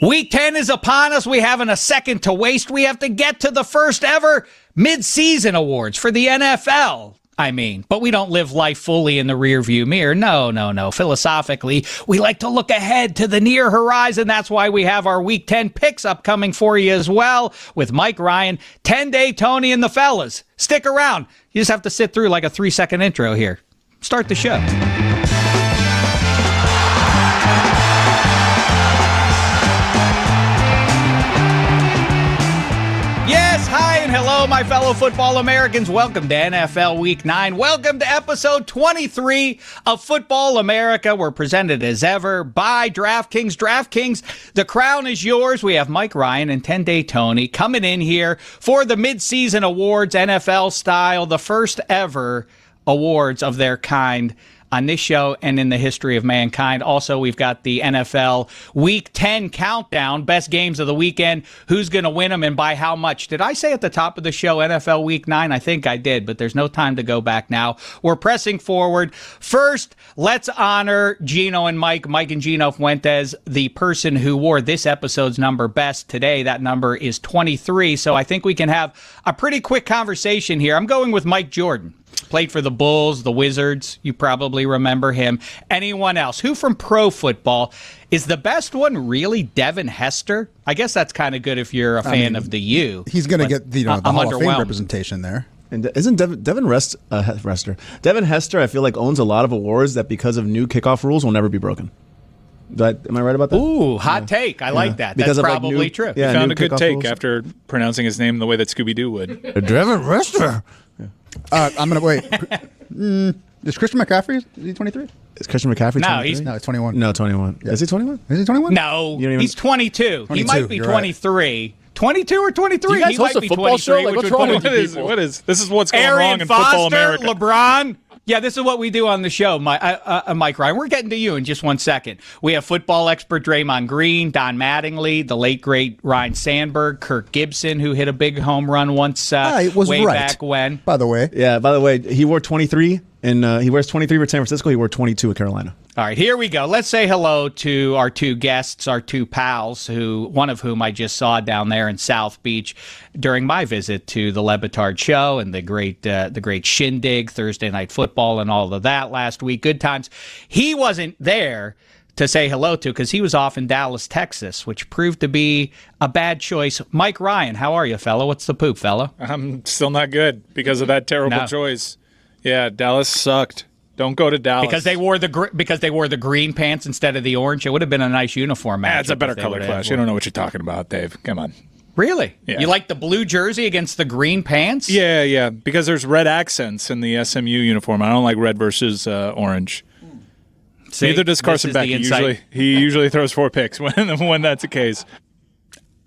Week 10 is upon us. We haven't a second to waste. We have to get to the first ever mid-season awards for the NFL. But we don't live life fully in the rearview mirror. No. Philosophically, we like to look ahead to the near horizon. That's why we have our Week 10 picks upcoming for you as well with Mike Ryan, 10-Day Tony, and the fellas. Stick around. You just have to sit through like a 3-second intro here. Start the show. Yes, hi and hello, my fellow football Americans. Welcome to NFL Week 9. Welcome to episode 23 of Football America. We're presented as ever by DraftKings. DraftKings, the crown is yours. We have Mike Ryan and 10-Day Tony coming in here for the midseason awards, NFL style, the first ever awards of their kind on this show and in the history of mankind. Also, we've got the NFL Week 10 countdown, best games of the weekend, who's going to win them and by how much. Did I say at the top of the show NFL Week 9? I think I did, but there's no time to go back now. We're pressing forward. First, let's honor Gino and Mike and Gino Fuentes, the person who wore this episode's number best today. That number is 23, so I think we can have a pretty quick conversation here. I'm going with Mike Jordan. Played for the Bulls, the Wizards. You probably remember him. Anyone else? Who from pro football is the best one? Really, Devin Hester? I guess that's kind of good if you're a fan of the U. He's going to get the Hall of Fame representation there. And isn't Devin Hester? I feel like owns a lot of awards that because of new kickoff rules will never be broken. Am I right about that? Ooh, hot take. I like that. That's probably true. You found a good take after pronouncing his name the way that Scooby-Doo would. Devin Hester. I'm going to wait. Is Christian McCaffrey? Is he 23? Is Christian McCaffrey 23? He's 21. No, 21. Yeah. Is he 21? Is he 21? No, he's 22. He might be 23. Right. 22 or 23? Do you guys he host might a football show? Like, what's wrong with you? What is this? Is what's going wrong in football America. LeBron. Yeah, this is what we do on the show, Mike Ryan. We're getting to you in just one second. We have football expert Draymond Green, Don Mattingly, the late, great Ryan Sandberg, Kirk Gibson, who hit a big home run once way back when. By the way, he wore 23, and he wears 23 for San Francisco. He wore 22 at Carolina. All right, here we go. Let's say hello to our two guests, our two pals, one of whom I just saw down there in South Beach during my visit to the Le Batard Show and the great shindig, Thursday Night Football, and all of that last week. Good times. He wasn't there to say hello to because he was off in Dallas, Texas, which proved to be a bad choice. Mike Ryan, how are you, fella? What's the poop, fella? I'm still not good because of that terrible choice. Yeah, Dallas sucked. Don't go to Dallas because they wore the green pants instead of the orange. It would have been a nice uniform match. It's a better color clash. You don't know what you're talking about, Dave. Come on. Really? Yeah. You like the blue jersey against the green pants? Yeah. Because there's red accents in the SMU uniform. I don't like red versus orange. See, neither does Carson Beck. He usually throws 4 picks when that's the case.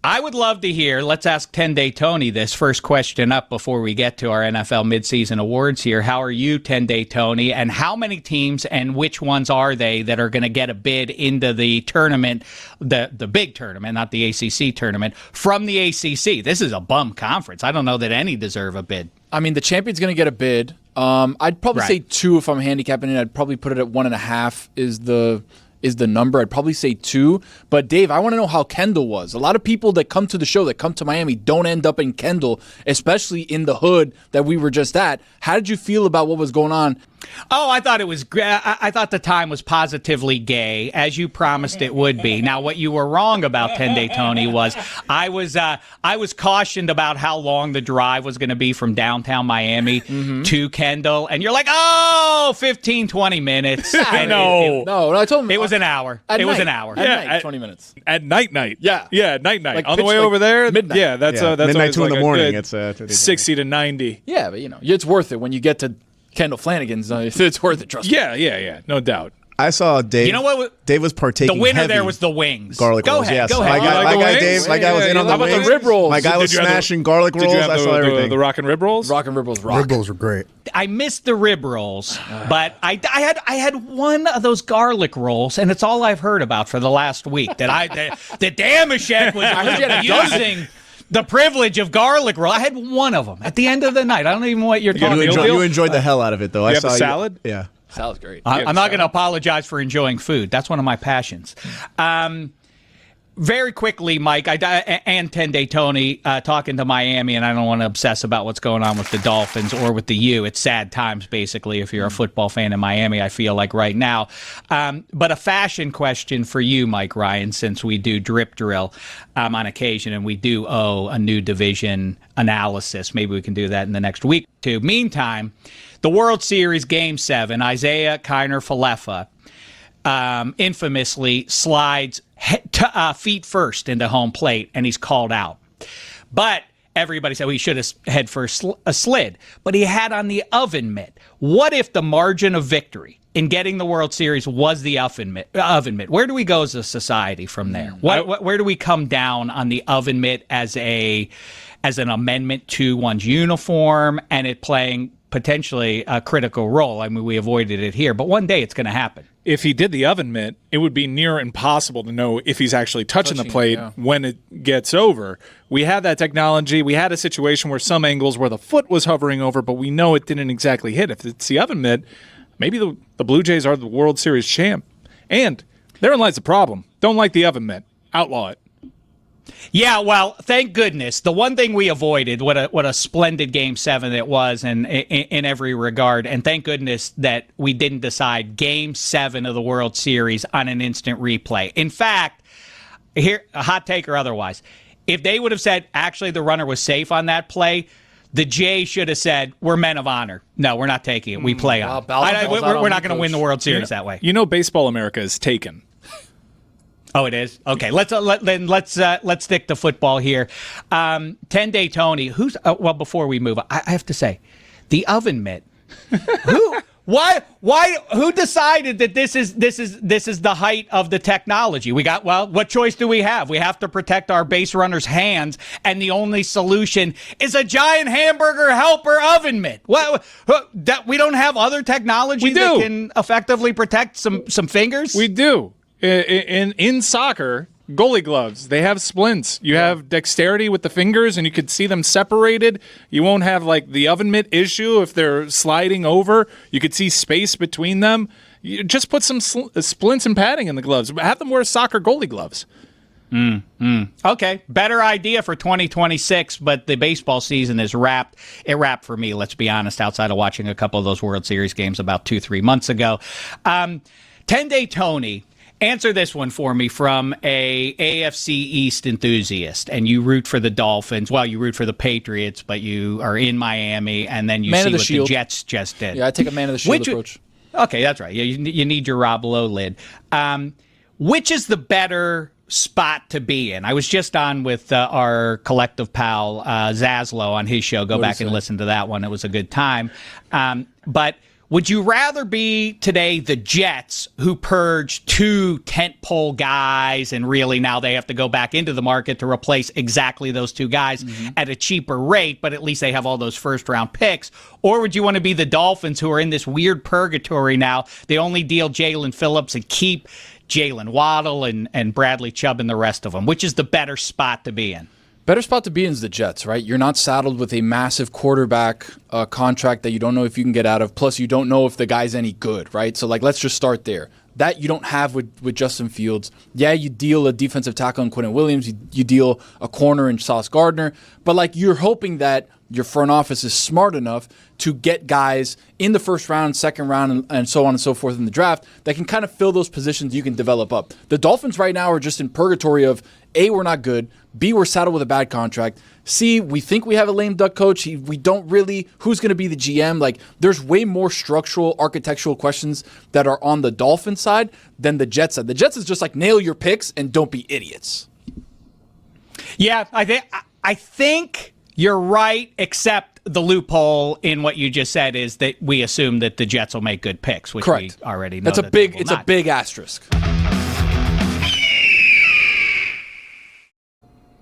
I would love to hear, let's ask 10-Day Tony this first question up before we get to our NFL midseason awards here. How are you, 10-Day Tony, and how many teams and which ones are they that are going to get a bid into the tournament, the big tournament, not the ACC tournament, from the ACC? This is a bum conference. I don't know that any deserve a bid. The champion's going to get a bid. I'd probably say 2 if I'm handicapping it. I'd probably put it at 1.5 is the number. I'd probably say 2. But, Dave, I want to know how Kendall was. A lot of people that come to the show, that come to Miami, don't end up in Kendall, especially in the hood that we were just at. How did you feel about what was going on? Oh, I thought it was. I thought the time was positively gay, as you promised it would be. Now, what you were wrong about 10-Day Tony was I was cautioned about how long the drive was going to be from downtown Miami to Kendall, and you're like, 15, 20 minutes. No, I told him it was an hour. Was an hour. At night, 20 minutes. At night. Yeah, night. Like on the way over there, midnight. Yeah, that's midnight 2 in the morning. It's 60 to 90. Yeah, but it's worth it when you get to Kendall Flanagan's. It's worth it. Trust me. Yeah, no doubt. I saw Dave. You know what? Dave was partaking. The winner heavy there was the wings. Garlic rolls. Yes. Go ahead. My guy Dave. My guy was in on the How wings. about the rib rolls? My guy was smashing garlic rolls. I saw everything. The rock and rib rolls. Rock and rib rolls. Rock. Rib rolls were great. I missed the rib rolls, but I had one of those garlic rolls, and it's all I've heard about for the last week. That Dameshek was using the privilege of garlic roll. I had one of them at the end of the night. I don't even know what you're talking about. You enjoyed the hell out of it, though. You have a salad? Yeah. Salad's great. I'm not going to apologize for enjoying food. That's one of my passions. Very quickly, Mike, and Tende Tony talking to Miami, and I don't want to obsess about what's going on with the Dolphins or with the U. It's sad times, basically, if you're a football fan in Miami, I feel like right now. But a fashion question for you, Mike Ryan, since we do drip drill on occasion, and we do owe a new division analysis. Maybe we can do that in the next week or two. Meantime, the World Series Game 7, Isaiah Kiner-Falefa infamously slides feet first into home plate, and he's called out. But everybody said he should have head first slid, but he had on the oven mitt. What if the margin of victory in getting the World Series was the oven mitt? Where do we go as a society from there? Where do we come down on the oven mitt as an amendment to one's uniform and it playing potentially a critical role? I mean, we avoided it here, but one day it's going to happen. If he did the oven mitt, it would be near impossible to know if he's actually touching the plate when it gets over. We had that technology. We had a situation where some angles where the foot was hovering over, but we know it didn't exactly hit. If it's the oven mitt, maybe the Blue Jays are the World Series champ. And therein lies the problem. Don't like the oven mitt. Outlaw it. Yeah, well, thank goodness. The one thing we avoided, what a splendid Game 7 it was in every regard, and thank goodness that we didn't decide Game 7 of the World Series on an instant replay. In fact, here, a hot take or otherwise, if they would have said, actually, the runner was safe on that play, the Jays should have said, we're men of honor. No, we're not taking it. We play on. We're not going to win the World Series that way. You know, Baseball America is taken. Oh, it is? Okay, let's stick to football here. Tende Tony, before we move, I have to say, the oven mitt. Who decided that this is the height of the technology? What choice do we have? We have to protect our base runners' hands, and the only solution is a giant hamburger helper oven mitt. We don't have other technology that can effectively protect some fingers? We do. In soccer, goalie gloves, they have splints. You have dexterity with the fingers, and you can see them separated. You won't have like the oven mitt issue if they're sliding over. You could see space between them. You just put some splints and padding in the gloves. Have them wear soccer goalie gloves. Okay, better idea for 2026, but the baseball season is wrapped. It wrapped for me, let's be honest, outside of watching a couple of those World Series games about 2-3 months ago. Tende Tony, answer this one for me from a AFC East enthusiast, and you root for the Dolphins. Well, you root for the Patriots, but you are in Miami, and then you see what the Jets just did. Yeah, I take a man of the shield approach. Okay, that's right. Yeah, you need your Rob Lowe lid. Which is the better spot to be in? I was just on with our collective pal Zaslow on his show. Go back and listen to that one. It was a good time. But would you rather be today the Jets, who purged 2 tentpole guys, and really now they have to go back into the market to replace exactly those 2 guys at a cheaper rate, but at least they have all those first-round picks? Or would you want to be the Dolphins, who are in this weird purgatory now? They only deal Jalen Phillips and keep Jalen Waddle and Bradley Chubb and the rest of them. Which is the better spot to be in? Better spot to be in is the Jets, right? You're not saddled with a massive quarterback contract that you don't know if you can get out of. Plus, you don't know if the guy's any good, right? So, let's just start there. That you don't have with Justin Fields. Yeah, you deal a defensive tackle in Quentin Williams. You deal a corner in Sauce Gardner. But, you're hoping that your front office is smart enough to get guys in the first round, second round, and so on and so forth in the draft that can kind of fill those positions you can develop up. The Dolphins right now are just in purgatory of, A, we're not good, B, we're saddled with a bad contract, C, we think we have a lame duck coach, we don't really, who's going to be the GM? There's way more structural, architectural questions that are on the Dolphins side than the Jets side. The Jets is just nail your picks and don't be idiots. Yeah, I think you're right, except the loophole in what you just said is that we assume that the Jets will make good picks, which Correct. We already know. It's a big asterisk.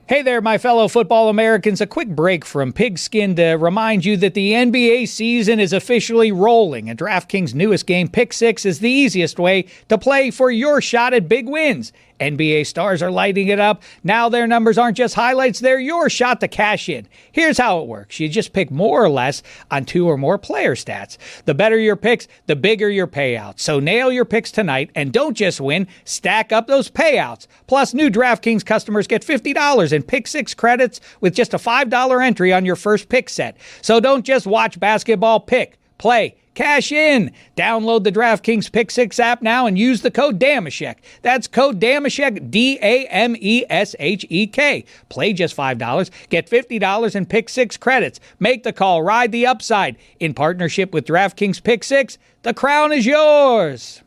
Hey there, my fellow football Americans. A quick break from Pigskin to remind you that the NBA season is officially rolling, and DraftKings' newest game, Pick 6, is the easiest way to play for your shot at big wins. NBA stars are lighting it up. Now their numbers aren't just highlights, they're your shot to cash in. Here's how it works. You just pick more or less on 2 or more player stats. The better your picks, the bigger your payout. So nail your picks tonight and don't just win, stack up those payouts. Plus, new DraftKings customers get $50 in Pick 6 credits with just a $5 entry on your first pick set. So don't just watch basketball, pick, play, cash in. Download the DraftKings Pick 6 app now and use the code Dameshek. That's code Dameshek, Dameshek. Play just $5. Get $50 in Pick 6 credits. Make the call. Ride the upside. In partnership with DraftKings Pick 6, the crown is yours.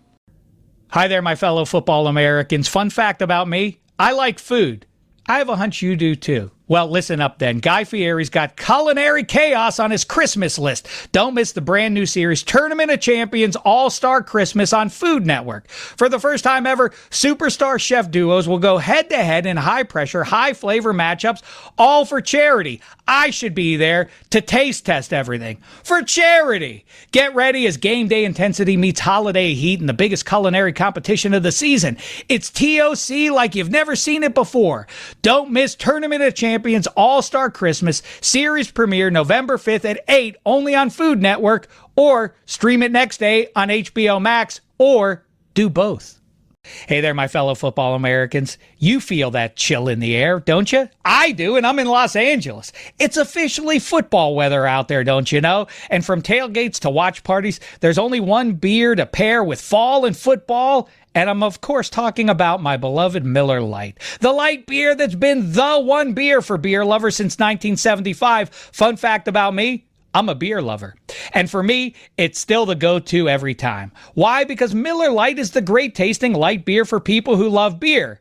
Hi there, my fellow football Americans. Fun fact about me, I like food. I have a hunch you do too. Well, listen up then. Guy Fieri's got culinary chaos on his Christmas list. Don't miss the brand new series, Tournament of Champions All-Star Christmas on Food Network. For the first time ever, superstar chef duos will go head-to-head in high-pressure, high-flavor matchups, all for charity. I should be there to taste test everything. For charity! Get ready as game day intensity meets holiday heat in the biggest culinary competition of the season. It's TOC like you've never seen it before. Don't miss Tournament of Champions All-Star Christmas series premiere November 5th at 8 only on Food Network, or stream it next day on HBO Max, or do both. Hey there, my fellow football Americans. You feel that chill in the air, don't you? I do, and I'm in Los Angeles. It's officially football weather out there, don't you know? And from tailgates to watch parties, there's only one beer to pair with fall and football. And I'm, of course, talking about my beloved Miller Lite. The light beer that's been the one beer for beer lovers since 1975. Fun fact about me, I'm a beer lover. And for me, it's still the go-to every time. Why? Because Miller Lite is the great tasting light beer for people who love beer.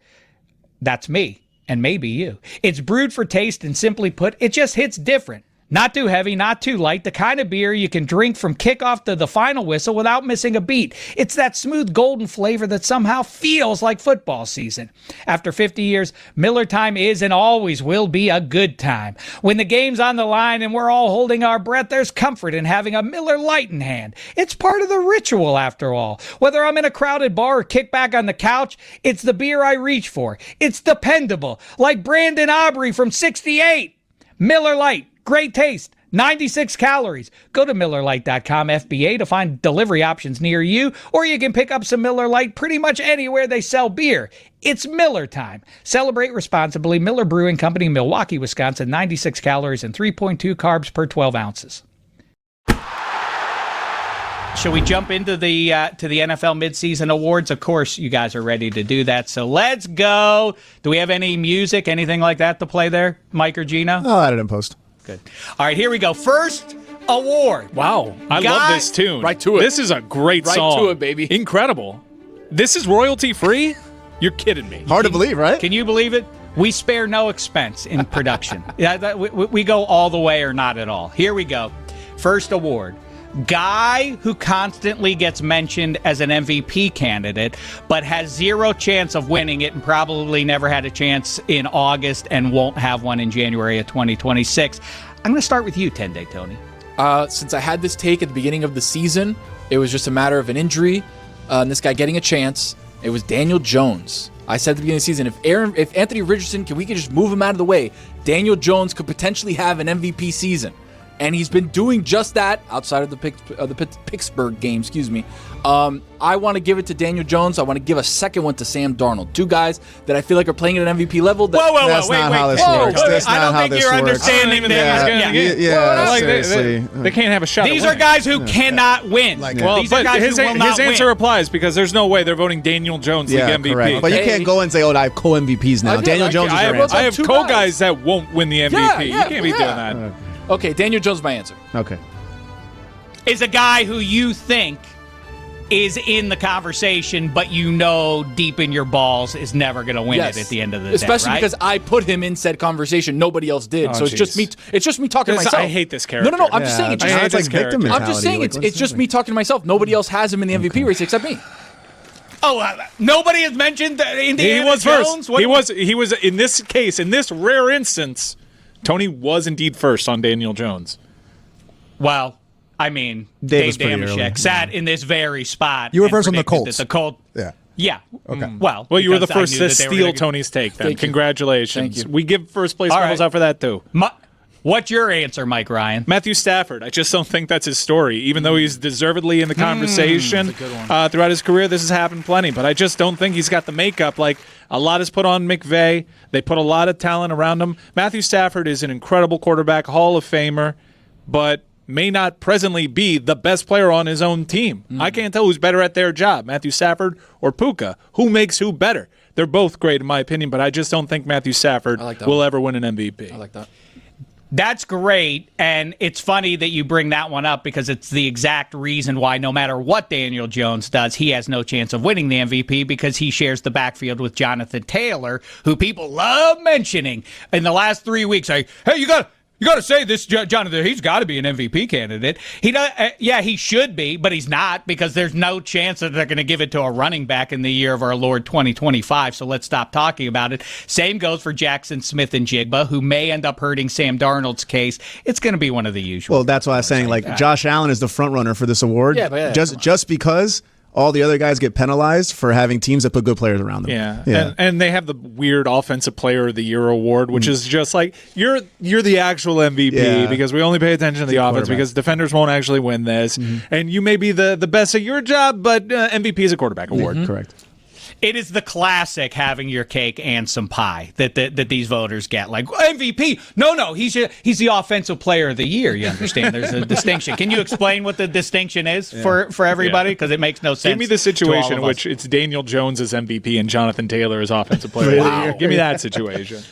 That's me, and maybe you. It's brewed for taste, and simply put, it just hits different. Not too heavy, not too light, the kind of beer you can drink from kickoff to the final whistle without missing a beat. It's that smooth golden flavor that somehow feels like football season. After 50 years, Miller time is and always will be a good time. When the game's on the line and we're all holding our breath, there's comfort in having a Miller Lite in hand. It's part of the ritual, after all. Whether I'm in a crowded bar or kick back on the couch, it's the beer I reach for. It's dependable, like Brandon Aubrey from 68. Miller Lite. Great taste, 96 calories. Go to MillerLite.com FBA to find delivery options near you, or you can pick up some Miller Lite pretty much anywhere they sell beer. It's Miller time. Celebrate responsibly. Miller Brewing Company, Milwaukee, Wisconsin, 96 calories and 3.2 carbs per 12 ounces. Shall we jump into the NFL midseason awards? Of course, you guys are ready to do that, so let's go. Do we have any music, anything like that to play there, Mike or Gino? I'll add it in post. Good. All right, here we go. First award. Wow. I love this tune. Right to it. This is a great song. Right to it, baby. Incredible. This is royalty free? You're kidding me. Hard to believe, right? Can you believe it? We spare no expense in production. We go all the way or not at all. Here we go. First award. Guy who constantly gets mentioned as an MVP candidate, but has zero chance of winning it and probably never had a chance in August and won't have one in January of 2026. I'm going to start with you, Tende Tony. Since I had this take at the beginning of the season, it was just a matter of an injury and this guy getting a chance. It was Daniel Jones. I said at the beginning of the season, if Anthony Richardson, we could just move him out of the way, Daniel Jones could potentially have an MVP season. And he's been doing just that outside of the Pittsburgh game, I want to give it to Daniel Jones. I want to give a second one to Sam Darnold. Two guys that I feel like are playing at an MVP level. Whoa, That's wait. not how this works. That's I not don't how think this you're works. understanding that. Yeah, seriously. They can't have a shot. These at are winning. guys who cannot win. These are guys his who will not answer win. applies because there's no way they're voting Daniel Jones league MVP. Correct. But you can't go and say, I have co-MVPs now. Daniel Jones is your answer. I have co-guys that won't win the MVP. You can't be doing that. Okay, Daniel Jones is my answer. Okay. Is a guy who you think is in the conversation, but you know deep in your balls is never going to win it at the end of the day, especially because I put him in said conversation. Nobody else did. Oh, so it's just me. It's just me talking to myself. I hate this character. No. I'm just saying. It's like victim mentality. I'm just saying it's just me talking to myself. Nobody else has him in the MVP race except me. Nobody has mentioned Indiana He was Jones? first. He was in this case, in this rare instance, Tony was indeed first on Daniel Jones. Well, I mean, Dave Dameshek sat in this very spot. You were first on the Colts. The Colts. Yeah. Yeah. Okay. Well, Well, you were the because I first knew to that they were steal gonna- Tony's take then. Thank you. Congratulations. Thank you. We give first place All medals right. out for that, too. What's your answer, Mike Ryan? Matthew Stafford. I just don't think that's his story. Even though he's deservedly in the conversation throughout his career, this has happened plenty. But I just don't think he's got the makeup. Like, a lot is put on McVay. They put a lot of talent around him. Matthew Stafford is an incredible quarterback, Hall of Famer, but may not presently be the best player on his own team. I can't tell who's better at their job, Matthew Stafford or Puka. Who makes who better? They're both great in my opinion, but I just don't think Matthew Stafford will ever win an MVP. I like that. That's great, and it's funny that you bring that one up because it's the exact reason why no matter what Daniel Jones does, he has no chance of winning the MVP because he shares the backfield with Jonathan Taylor, who people love mentioning in the last 3 weeks. Like, hey, you got to say this, Jonathan. He's got to be an MVP candidate. He does. Yeah, he should be, but he's not because there's no chance that they're going to give it to a running back in the year of our Lord 2025. So let's stop talking about it. Same goes for Jackson Smith and Jigba, who may end up hurting Sam Darnold's case. It's going to be one of the usual. Well, that's why I was saying, like, Josh Allen is the front runner for this award. Yeah, just because all the other guys get penalized for having teams that put good players around them. Yeah. And they have the weird Offensive Player of the Year award, which is just like you're the actual MVP because we only pay attention to the offense because defenders won't actually win this, and you may be the best at your job, but MVP is a quarterback award. Correct. It is the classic having your cake and some pie that these voters get. Like, MVP? No, he's the Offensive Player of the Year. You understand? There's a distinction. Can you explain what the distinction is for everybody? Because it makes no sense. Give me the situation in which it's Daniel Jones as MVP and Jonathan Taylor as Offensive Player of the Year. Give me that situation.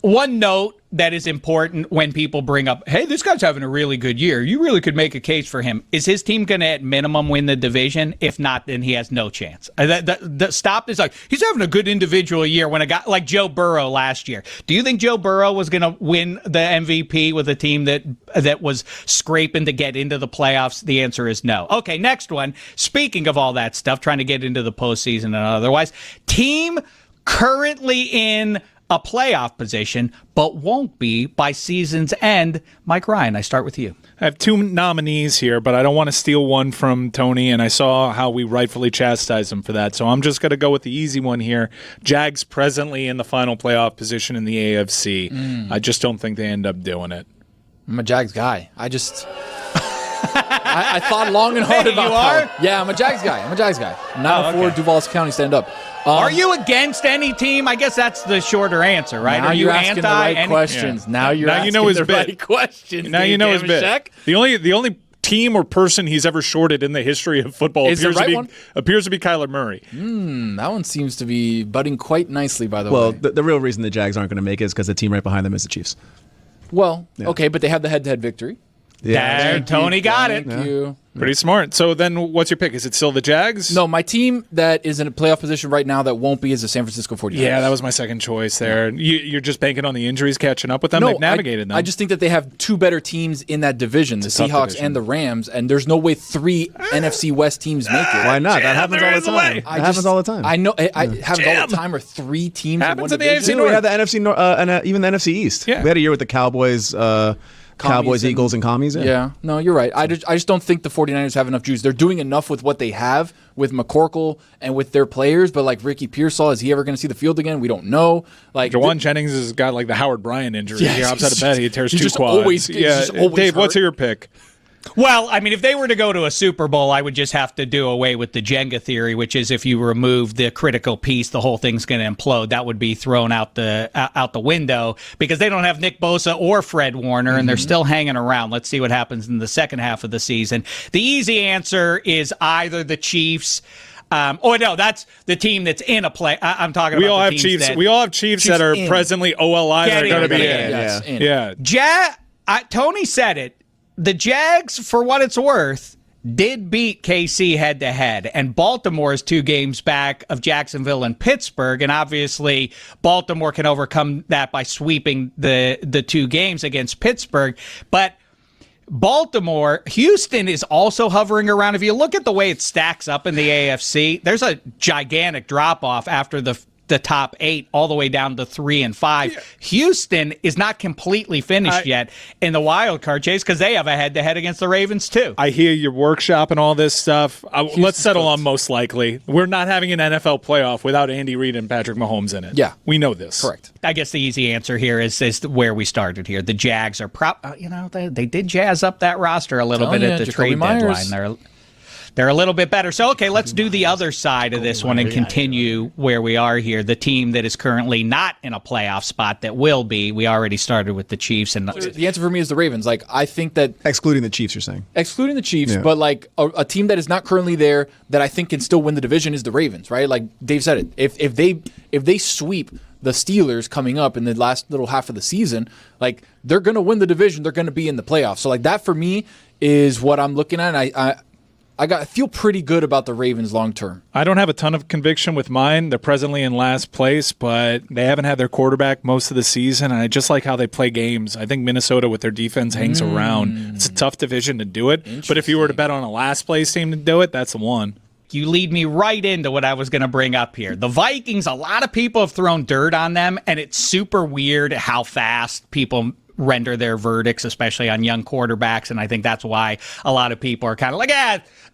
One note that is important when people bring up, hey, this guy's having a really good year. You really could make a case for him. Is his team going to, at minimum, win the division? If not, then he has no chance. The stop is like, he's having a good individual year when a guy like Joe Burrow last year. Do you think Joe Burrow was going to win the MVP with a team that was scraping to get into the playoffs? The answer is no. Okay, next one. Speaking of all that stuff, trying to get into the postseason and otherwise, team currently in a playoff position, but won't be by season's end. Mike Ryan, I start with you. I have two nominees here, but I don't want to steal one from Tony, and I saw how we rightfully chastised him for that, so I'm just going to go with the easy one here. Jags presently in the final playoff position in the AFC. I just don't think they end up doing it. I'm a Jags guy. I thought long and hard Hey, about you are? that. Yeah, I'm a Jags guy. I'm not for Duval County stand up. Are you against any team? I guess that's the shorter answer, right? Now Are you you're asking the right any questions. Yeah. Now you're Now asking you know his the bit. right questions. Now you Dave know his bit. Dameshek. The only team or person he's ever shorted in the history of football Is the right one? appears to be Kyler Murray. That one seems to be budding quite nicely, by the way. Well, the real reason the Jags aren't going to make it is because the team right behind them is the Chiefs. Okay, but they have the head-to-head victory. There, Tony got it. Thank you. Pretty smart. So then what's your pick? Is it still the Jags? No, my team that is in a playoff position right now that won't be is the San Francisco 49ers. Yeah, that was my second choice there. You're just banking on the injuries catching up with them? They've navigated them. I just think that they have two better teams in that division, the tough Seahawks division. and the Rams, and there's no way three NFC West teams make it. Why not? That happens all the time. That happens all the time. I know. It happens all the time. Or three teams Happens in in one the division. AFC We had the NFC and even the NFC East. Yeah. We had a year with the Cowboys, Eagles, and Commies. Yeah, no, you're right. I just don't think the 49ers have enough juice. They're doing enough with what they have with McCorkle and with their players, but like Ricky Pearsall, is he ever going to see the field again? We don't know. Like Jawan Jennings has got like the Howard Bryant injury. Yes, He hops out of bed, he tears he's two just quads. always- he's just always Dave, what's hurt. your pick? Well, I mean, if they were to go to a Super Bowl, I would just have to do away with the Jenga theory, which is if you remove the critical piece, the whole thing's going to implode. That would be thrown out the window because they don't have Nick Bosa or Fred Warner, and they're still hanging around. Let's see what happens in the second half of the season. The easy answer is either the Chiefs. No, that's the team that's in a play. I'm talking about. We all the have teams Chiefs. that, We all have Chiefs that are in. presently OLI that are going to be in. Yes, in. Yeah. Tony said it. The Jags, for what it's worth, did beat KC head-to-head, and Baltimore is 2 games back of Jacksonville and Pittsburgh, and obviously Baltimore can overcome that by sweeping the 2 games against Pittsburgh. But Houston is also hovering around. If you look at the way it stacks up in the AFC, there's a gigantic drop-off after the the top 8 all the way down to 3 and 5. Yeah. Houston is not completely finished yet in the wild card chase because they have a head-to-head against the Ravens too. I hear your workshop and all this stuff. Let's settle on most likely. We're not having an NFL playoff without Andy Reid and Patrick Mahomes in it. Yeah. We know this. Correct. I guess the easy answer here is where we started here. The Jags are they did jazz up that roster a little bit at the trade deadline. They're a little bit better. So, okay, let's do the other side of this one and continue where we are here. The team that is currently not in a playoff spot that will be. We already started with the Chiefs. And the answer for me is the Ravens. Like, I think that... Excluding the Chiefs, you're saying? Excluding the Chiefs, but like a team that is not currently there that I think can still win the division is the Ravens, right? Like Dave said it. If they sweep the Steelers coming up in the last little half of the season, like, they're going to win the division. They're going to be in the playoffs. So, like, that for me is what I'm looking at. I feel pretty good about the Ravens long term. I don't have a ton of conviction with mine. They're presently in last place, but they haven't had their quarterback most of the season, and I just like how they play games. I think Minnesota with their defense hangs around. It's a tough division to do it, but if you were to bet on a last place team to do it, that's the one. You lead me right into what I was going to bring up here. The Vikings, a lot of people have thrown dirt on them, and it's super weird how fast people render their verdicts, especially on young quarterbacks, and I think that's why a lot of people are kind of like,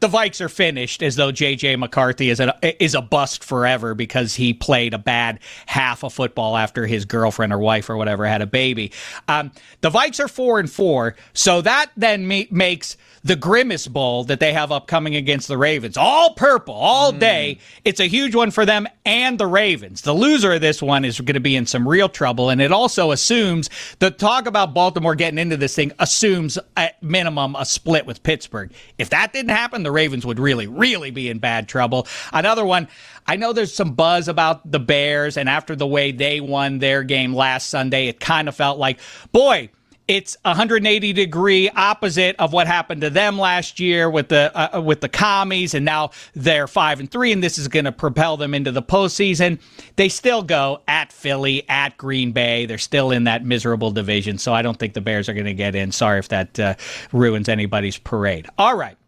the Vikes are finished, as though J.J. McCarthy is a bust forever because he played a bad half of football after his girlfriend or wife or whatever had a baby. The Vikes are 4-4, so that then makes the Grimace Bowl that they have upcoming against the Ravens all purple all day. It's a huge one for them and the Ravens. The loser of this one is going to be in some real trouble, and it also assumes the talk about Baltimore getting into this thing assumes at minimum a split with Pittsburgh. If that didn't happen, the Ravens would really, really be in bad trouble. Another one, I know there's some buzz about the Bears, and after the way they won their game last Sunday, it kind of felt like, boy, it's 180-degree opposite of what happened to them last year with the commies, and now they're 5-3, and this is going to propel them into the postseason. They still go at Philly, at Green Bay. They're still in that miserable division, so I don't think the Bears are going to get in. Sorry if that ruins anybody's parade. All right.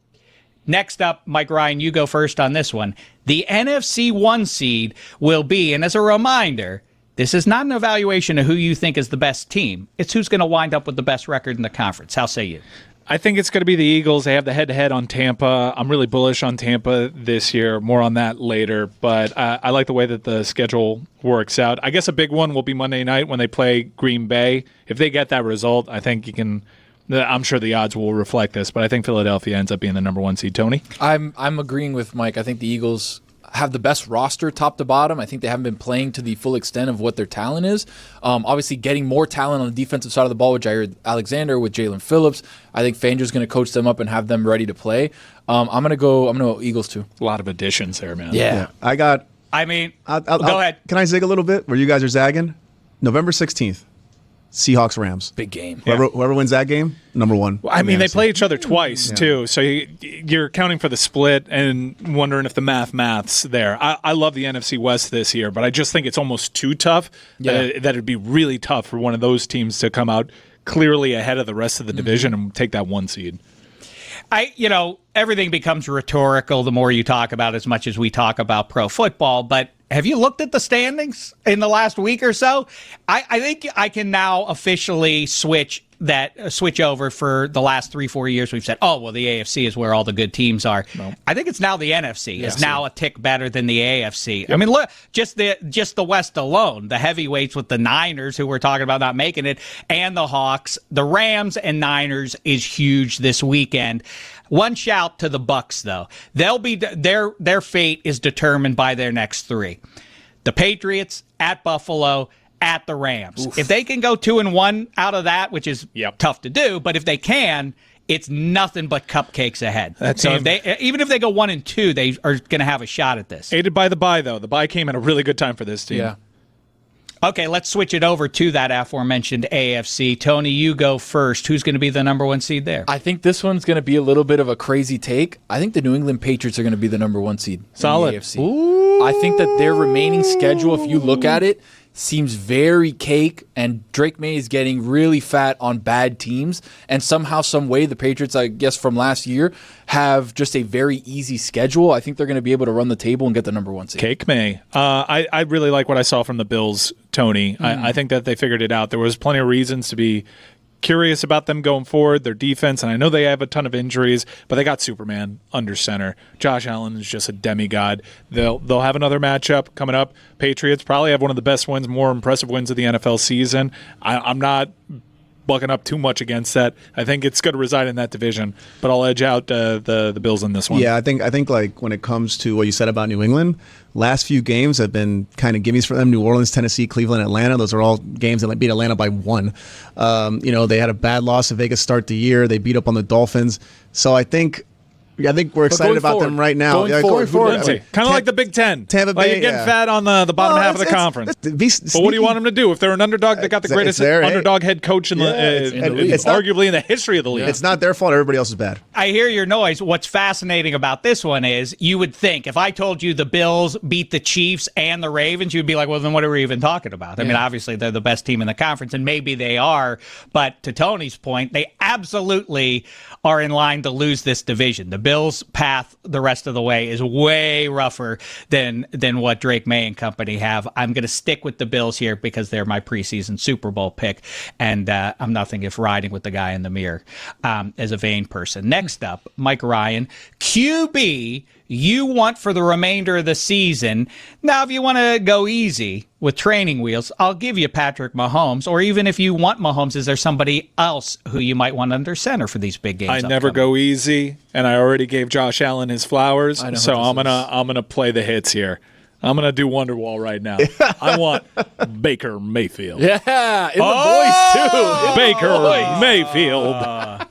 Next up, Mike Ryan, you go first on this one. The NFC 1 seed will be, and as a reminder, this is not an evaluation of who you think is the best team. It's who's going to wind up with the best record in the conference. How say you? I think it's going to be the Eagles. They have the head-to-head on Tampa. I'm really bullish on Tampa this year. More on that later. But I like the way that the schedule works out. I guess a big one will be Monday night when they play Green Bay. If they get that result, I think you can – I'm sure the odds will reflect this, but I think Philadelphia ends up being the number 1 seed. Tony? I'm agreeing with Mike. I think the Eagles have the best roster top to bottom. I think they haven't been playing to the full extent of what their talent is. Obviously, getting more talent on the defensive side of the ball with Jair Alexander, with Jalen Phillips. I think Fangio's going to coach them up and have them ready to play. I'm going to go Eagles too. A lot of additions there, man. Yeah. Go ahead. Can I zig a little bit where you guys are zagging? November 16th. Seahawks Rams. Big game. Whoever wins that game, number 1. Well, I mean, they play each other twice, too. So you're accounting for the split and wondering if the math's there. I love the NFC West this year, but I just think it's almost too tough that it'd be really tough for one of those teams to come out clearly ahead of the rest of the division and take that 1 seed. Everything becomes rhetorical the more you talk about as much as we talk about pro football, but have you looked at the standings in the last week or so? I think I can now officially switch over for the last 3-4 years. We've said, the AFC is where all the good teams are. No. I think it's now the NFC is now a tick better than the AFC. Yep. I mean, look, just the West alone, the heavyweights with the Niners, who we're talking about not making it, and the Hawks, the Rams and Niners is huge this weekend. One shout to the Bucs, though. They'll be their fate is determined by their next 3. The Patriots at Buffalo, at the Rams. Oof. If they can go 2-1 out of that, which is tough to do, but if they can, it's nothing but cupcakes ahead. So even if they go 1-2, they are going to have a shot at this. Aided by the bye, though. The bye came at a really good time for this team. Yeah. Okay, let's switch it over to that aforementioned AFC. Tony, you go first. Who's going to be the number 1 seed there? I think this one's going to be a little bit of a crazy take. I think the New England Patriots are going to be the number 1 seed. Solid. In the AFC. Ooh. I think that their remaining schedule, if you look at it, seems very cake, and Drake May is getting really fat on bad teams. And somehow, some way, the Patriots, I guess from last year, have just a very easy schedule. I think they're going to be able to run the table and get the number 1 seed. Cake May. I really like what I saw from the Bills, Tony. I think that they figured it out. There was plenty of reasons to be curious about them going forward, their defense, and I know they have a ton of injuries, but they got Superman under center. Josh Allen is just a demigod. They'll have another matchup coming up. Patriots probably have one of the best wins, more impressive wins of the NFL season. I'm not bucking up too much against that. I think it's going to reside in that division, but I'll edge out the Bills in this one. Yeah, I think like when it comes to what you said about New England, last few games have been kind of gimmies for them. New Orleans, Tennessee, Cleveland, Atlanta. Those are all games that beat Atlanta by 1. They had a bad loss to Vegas start the year. They beat up on the Dolphins. So I think we're excited about them right now. Going forward. Kind of like the Big Ten. Tampa Bay, you're getting fat on the bottom half of the conference. But what do you want them to do? If they're an underdog, they got the greatest underdog head coach in the league. It's arguably in the history of the league. It's not their fault. Everybody else is bad. I hear your noise. What's fascinating about this one is you would think if I told you the Bills beat the Chiefs and the Ravens, you'd be like, well, then what are we even talking about? I mean, obviously they're the best team in the conference, and maybe they are. But to Tony's point, they absolutely are in line to lose this division. The Bills' path the rest of the way is way rougher than what Drake May and company have. I'm going to stick with the Bills here because they're my preseason Super Bowl pick, and I'm nothing if riding with the guy in the mirror as a vain person. Next up, Mike Ryan, QB you want for the remainder of the season. Now, if you want to go easy with training wheels, I'll give you Patrick Mahomes. Or even if you want Mahomes, is there somebody else who you might want under center for these big games? I never go easy, and I already gave Josh Allen his flowers, so I'm gonna play the hits here. I'm going to do Wonderwall right now. I want Baker Mayfield. Yeah, in the boys, too. Baker Mayfield.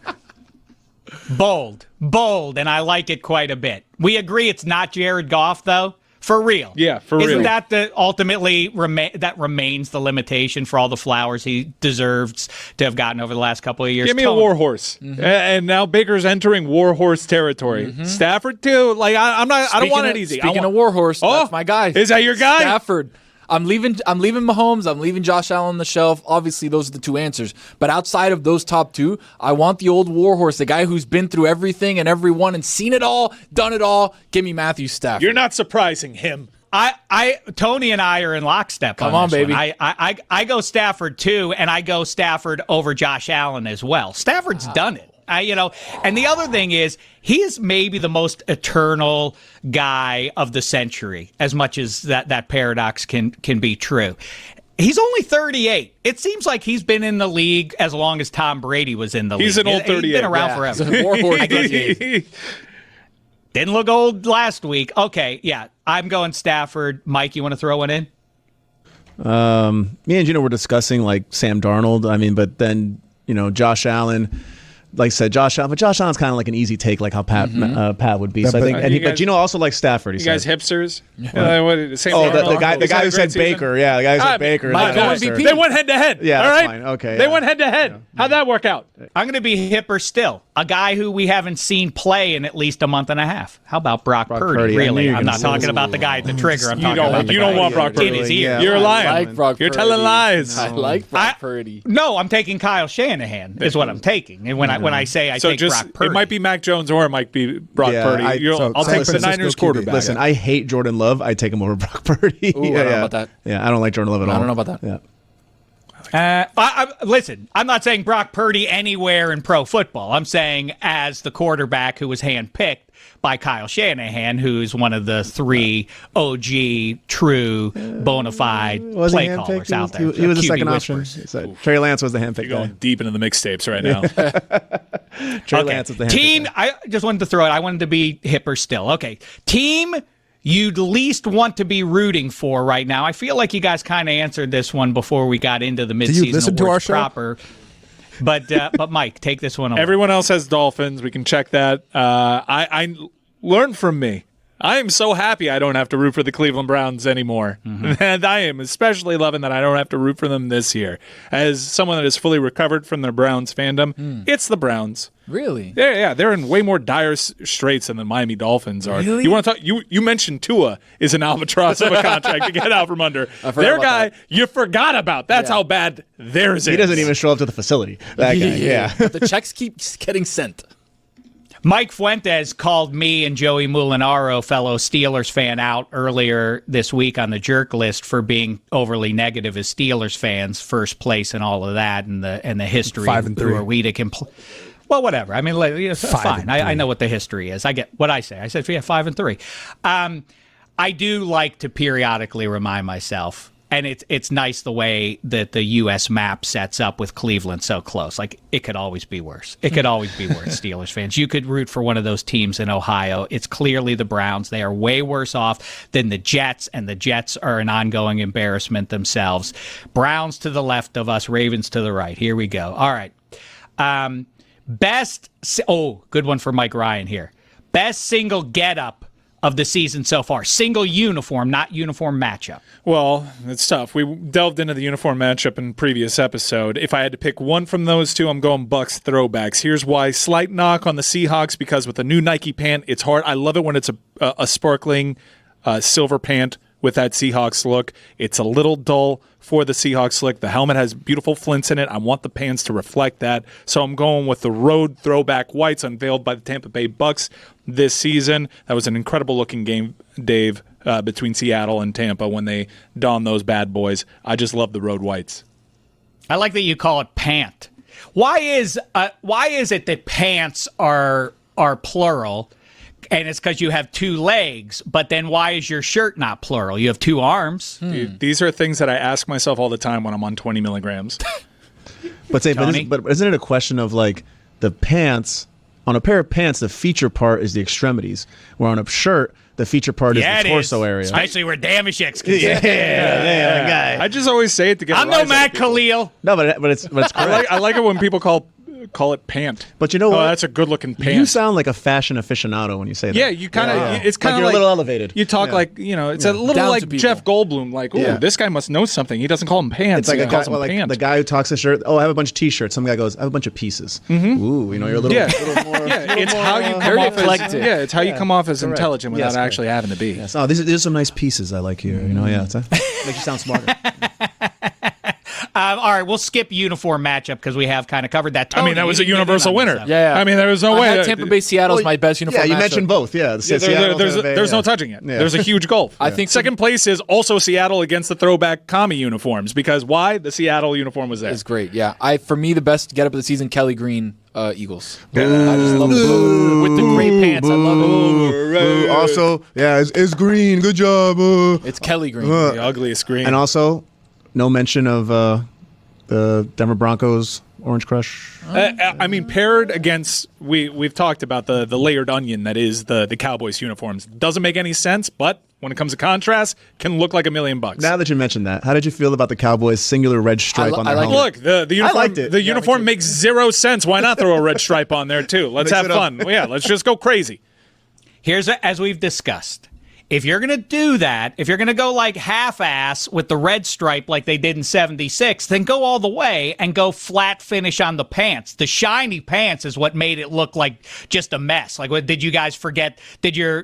Bold, and I like it quite a bit. We agree it's not Jared Goff, though? For real. Yeah, for real. Isn't that ultimately that remains the limitation for all the flowers he deserves to have gotten over the last couple of years? Give me a warhorse. Mm-hmm. And now Baker's entering warhorse territory. Mm-hmm. Stafford, too. Like, I don't want it easy. Speaking of warhorse, that's my guy. Is that your guy? Stafford. I'm leaving Mahomes. I'm leaving Josh Allen on the shelf. Obviously, those are the two answers. But outside of those top two, I want the old warhorse, the guy who's been through everything and everyone and seen it all, done it all. Give me Matthew Stafford. You're not surprising him. Tony and I are in lockstep. Come on, baby. I go Stafford too, and I go Stafford over Josh Allen as well. Stafford's done it. And the other thing is, he is maybe the most eternal guy of the century, as much as that paradox can be true. He's only 38. It seems like he's been in the league as long as Tom Brady was in the league. He's an old 38. He's been around forever. He's a warhorse. I guess he is. Didn't look old last week. Okay, yeah. I'm going Stafford. Mike, you want to throw one in? Me and Gino were discussing like Sam Darnold. But then, Josh Allen. Like I said, Josh Allen's kind of like an easy take, like how Pat would be. So I think, but Gino also likes Stafford. You guys hipsters? The guy who said Baker. Yeah, the guy who said Baker. They went head to head. Yeah, all right. Fine. Okay. They went head to head. How'd that work out? I'm going to be hipper still. A guy who we haven't seen play in at least a month and a half. How about Brock Purdy? Really? I'm not talking about the guy at the trigger. I'm talking about the guy. You don't want Brock Purdy in his ear. You're lying. I like Brock Purdy. You're telling lies. I like Brock Purdy. No, I'm taking Kyle Shanahan. Is what I'm taking. And when I say I take Brock Purdy, it might be Mac Jones or it might be Brock Purdy. I'll take the Niners quarterback. Listen, I hate Jordan Love. I take him over Brock Purdy. Ooh, I don't know about that. Yeah, I don't like Jordan Love at all. I don't know about that. Yeah. Listen, I'm not saying Brock Purdy anywhere in pro football. I'm saying as the quarterback who was handpicked by Kyle Shanahan, who's one of the three OG true bona fide play callers out there. He was the second option. Trey Lance was the handpicked guy. Going deep into the mixtapes right now. Trey Lance was the handpicked team. Guy. I just wanted to throw it. I wanted to be hipper still. Okay, team you'd least want to be rooting for right now. I feel like you guys kind of answered this one before we got into the midseason Do you listen to our show? Proper. But Mike, take this one away. Everyone else has Dolphins. We can check that. I learn from me. I am so happy I don't have to root for the Cleveland Browns anymore. And I am especially loving that I don't have to root for them this year. As someone that is fully recovered from their Browns fandom, it's the Browns. Really? Yeah, they're in way more dire straits than the Miami Dolphins are. Really? You want to talk? You mentioned Tua is an albatross of a contract to get out from under. Their guy, you forgot about. That's how bad theirs is. He doesn't even show up to the facility. That guy, yeah. But the checks keep getting sent. Mike Fuentes called me and Joey Molinaro, fellow Steelers fan, out earlier this week on the jerk list for being overly negative as Steelers fans, first place and all of that, and the history. 5-3. Who are we to complain? Well, whatever. I mean, fine. I know what the history is. I get what I say. I said, 5-3. I do like to periodically remind myself. And it's nice the way that the U.S. map sets up with Cleveland so close. Like, it could always be worse. It could always be worse, Steelers fans. You could root for one of those teams in Ohio. It's clearly the Browns. They are way worse off than the Jets, and the Jets are an ongoing embarrassment themselves. Browns to the left of us, Ravens to the right. Here we go. All right. Good one for Mike Ryan here. Best single getup of the season so far. Single uniform, not uniform matchup. Well, it's tough. We delved into the uniform matchup in previous episode. If I had to pick one from those two, I'm going Bucks throwbacks. Here's why. Slight knock on the Seahawks because with the new Nike pant, it's hard. I love it when it's a sparkling silver pant with that Seahawks look. It's a little dull for the Seahawks look. The helmet has beautiful flints in it. I want the pants to reflect that. So I'm going with the road throwback whites unveiled by the Tampa Bay Bucks this season. That was an incredible looking game, Dave, between Seattle and Tampa when they donned those bad boys. I just love the road whites. I like that you call it pant. Why is it that pants are plural? And it's because you have two legs, but then why is your shirt not plural? You have two arms. Dude, these are things that I ask myself all the time when I'm on 20 milligrams. But isn't it a question of like the pants? On a pair of pants, the feature part is the extremities, where on a shirt, the feature part is the torso area. Especially where Dameshek's concerned. Yeah, guy. I just always say it to get I'm a rise no Matt out of people. Khalil. No, but it's correct. I like it when people call it pant. But you know what? Oh, that's a good looking pant. You sound like a fashion aficionado when you say that. Yeah, you kind of. It's kind of you're a little elevated. You talk like it's a little Down like to people. Jeff Goldblum. Like, this guy must know something. He doesn't call them pants. It's like he calls them like pants. the guy who talks a shirt. Oh, I have a bunch of T-shirts. Some guy goes, I have a bunch of pieces. Ooh, you're a little, little more. It's how you come off as it's how you come off as intelligent without actually having to be. Yes. Oh, these are some nice pieces I like here. Makes you sound smarter. All right, we'll skip uniform matchup because we have kind of covered that. Tony, that was a universal winner. Yeah. I mean, there was no way. Tampa Bay Seattle's my best uniform. Yeah, you matchup. mentioned both. Yeah, There's no touching it. Yeah. There's a huge gulf. I think second place is also Seattle against the throwback commie uniforms because why? The Seattle uniform was there. It's great. Yeah, for me the best getup of the season, Kelly Green Eagles. I just love the blue with the gray pants. I love it. Also, it's green. Good job. It's Kelly Green. The ugliest green. And also, no mention of the Denver Broncos Orange Crush. I mean, paired against we've talked about the layered onion that is the Cowboys uniforms. Doesn't make any sense, but when it comes to contrast, can look like $1 million. Now that you mentioned that, how did you feel about the Cowboys' singular red stripe on their helmet? Look, the uniform, liked it. the uniform makes zero sense. Why not throw a red stripe on there too? Let's have fun. Well, let's just go crazy. Here's as we've discussed. If you're going to do that, if you're going to go like half-ass with the red stripe like they did in 76, then go all the way and go flat finish on the pants. The shiny pants is what made it look like just a mess. Like, what, did you guys forget? Did your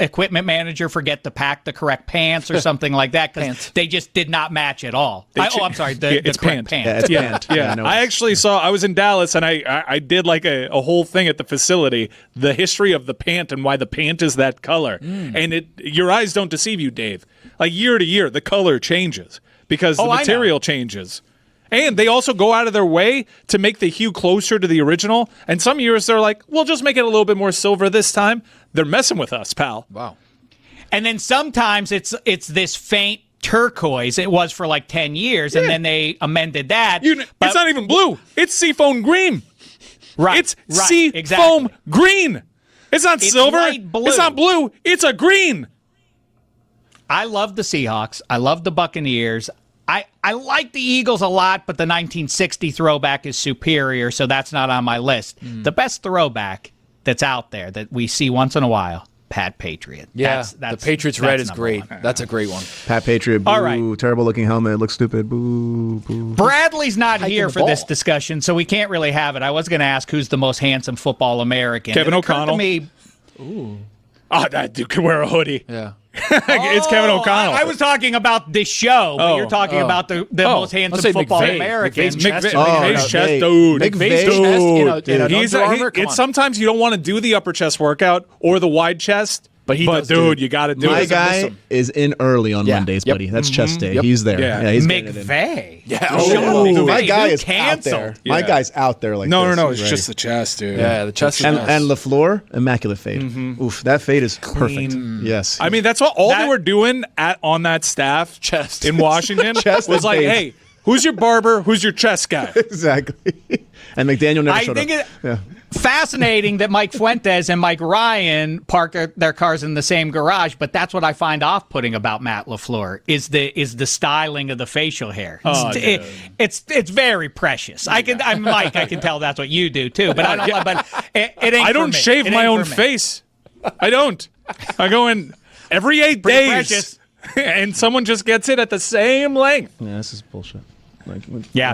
equipment manager forget to pack the correct pants or something like that? Because they just did not match at all. I'm sorry, the correct pants. Yeah, it's pant. Yeah, I actually I was in Dallas and I did like a whole thing at the facility, the history of the pant and why the pant is that color. And your eyes don't deceive you, Dave. Like year to year, the color changes because the material changes. And they also go out of their way to make the hue closer to the original. And some years they're like, we'll just make it a little bit more silver this time. They're messing with us, pal. Wow. And then sometimes it's this faint turquoise. It was for like 10 years, and then they amended that. It's not even blue. It's seafoam green. Right. It's seafoam green. It's not silver. Light blue. It's not blue. It's a green. I love the Seahawks. I love the Buccaneers. I like the Eagles a lot, but the 1960 throwback is superior, so that's not on my list. The best throwback that's out there that we see once in a while, Pat Patriot. Yeah, the Patriots red is number great. one. That's a great one. Pat Patriot, boo. All right. Terrible looking helmet. Looks stupid. Boo, boo. Bradley's not Hiking here the for this ball. discussion, so we can't really have it. I was going to ask who's the most handsome football American. Kevin It occurred O'Connell. To me, Oh, that dude can wear a hoodie. Yeah. It's Kevin O'Connell. I was talking about this show, but Oh. you're talking about the most handsome say football McVay. American. McVay's chest. McVay's no, chest, Vay. dude. McVay's Dude. chest in a He's Under Armour? Come it's on. sometimes you don't want to do the upper chest workout or the wide chest, But he does, dude, dude. you got to do My it. guy is in early on Yeah. Mondays, Yep. buddy. That's chest day. Yep. He's there. Yeah. He's getting it in. McVay. Yeah. Oh, My McVay, guy who is out there. canceled? My Yeah. guy's out there like No, this. no, He's it's ready. just the chest, dude. Yeah, the chest is And nice. LaFleur, immaculate fade. Oof, that fade is perfect. Yes. I mean, that's what all That- they were doing on that staff Chest. in Washington Chest was and like, fades. hey, who's your barber? Who's your chest guy? exactly. And McDaniel never I showed think up. it Yeah. fascinating that Mike Fuentes and Mike Ryan park their cars in the same garage, but that's what I find off-putting about Matt LaFleur is the styling of the facial hair. It's very precious. I'm Mike. I can tell that's what you do too, but I don't. But it ain't. I for don't me. shave It my ain't own for me. face. I don't. I go in every 8 Pretty days, precious. and someone just gets it at the same length. Yeah, this is bullshit. Like, Yeah.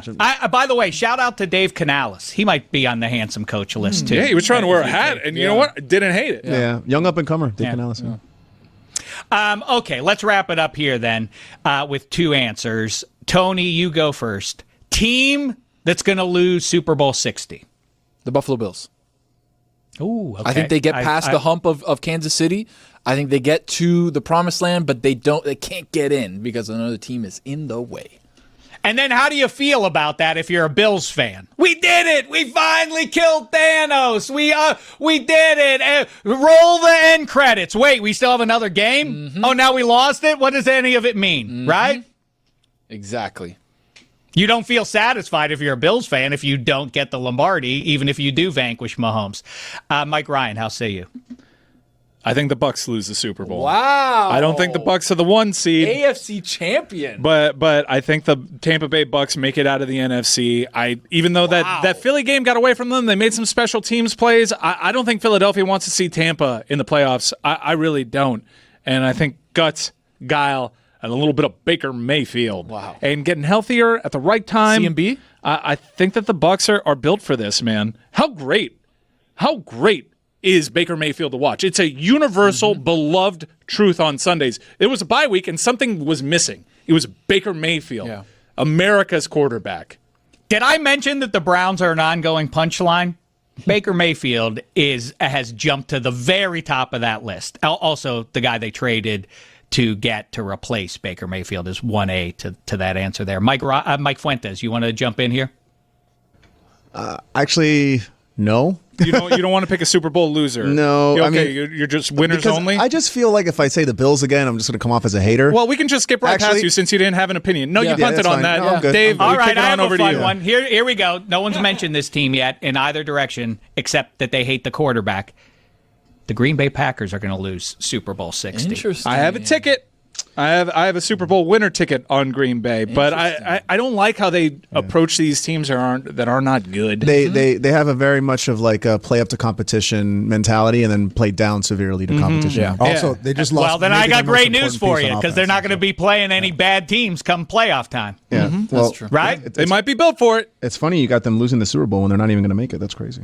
By the way, shout out to Dave Canales. He might be on the handsome coach list too. Yeah, he was trying to wear a hat, and you know what? I didn't hate it. yeah. Young up and comer, Dave Yeah. Canales. Yeah. Okay, let's wrap it up here then with two answers. Tony, you go first. Team that's going to lose Super Bowl 60. The Buffalo Bills. Ooh, okay. I think they get past the hump of Kansas City. I think they get to the promised land, but they can't get in because another team is in the way. And then how do you feel about that if you're a Bills fan? We did it! We finally killed Thanos! We did it! Roll the end credits. Wait, we still have another game? Oh, now we lost it? What does any of it mean, right? Exactly. You don't feel satisfied if you're a Bills fan if you don't get the Lombardi, even if you do vanquish Mahomes. Mike Ryan, how say you? I think the Bucks lose the Super Bowl. Wow. I don't think the Bucks are the 1 seed. AFC champion. But I think the Tampa Bay Bucks make it out of the NFC. Even though that Philly game got away from them, they made some special teams plays. I don't think Philadelphia wants to see Tampa in the playoffs. I really don't. And I think guts, guile, and a little bit of Baker Mayfield. Wow. And getting healthier at the right time. CMB? I think that the Bucks are built for this, man. How great is Baker Mayfield to watch? It's a universal, beloved truth on Sundays. It was a bye week, and something was missing. It was Baker Mayfield, America's quarterback. Did I mention that the Browns are an ongoing punchline? Baker Mayfield has jumped to the very top of that list. Also, the guy they traded to replace Baker Mayfield is 1A to that answer there. Mike Fuentes, you want to jump in here? Actually, no. You don't want to pick a Super Bowl loser. No, Okay, I mean, you're just winners Because only. I just feel like if I say the Bills again, I'm just going to come off as a hater. Well, we can just skip right past Actually- you since you didn't have an opinion. No, Yeah. you Yeah, punted that's on fine. that. No, I'm good. Dave, I'm All good. right, kick it I have on a over to fun you. one. Here we go. No one's mentioned this team yet in either direction except that they hate the quarterback. The Green Bay Packers are going to lose Super Bowl 60. Interesting. I have a ticket. I have a Super Bowl winner ticket on Green Bay, but I don't like how they approach these teams that are not good. They have a very much of like a play up to competition mentality and then play down severely to competition. Yeah. Also, they just lost. Well, then maybe I got their most great news important for piece you on because they're offense. not going to be playing any bad teams come playoff time. Yeah. Well, That's true. Right? They might be built for it. It's funny you got them losing the Super Bowl when they're not even going to make it. That's crazy.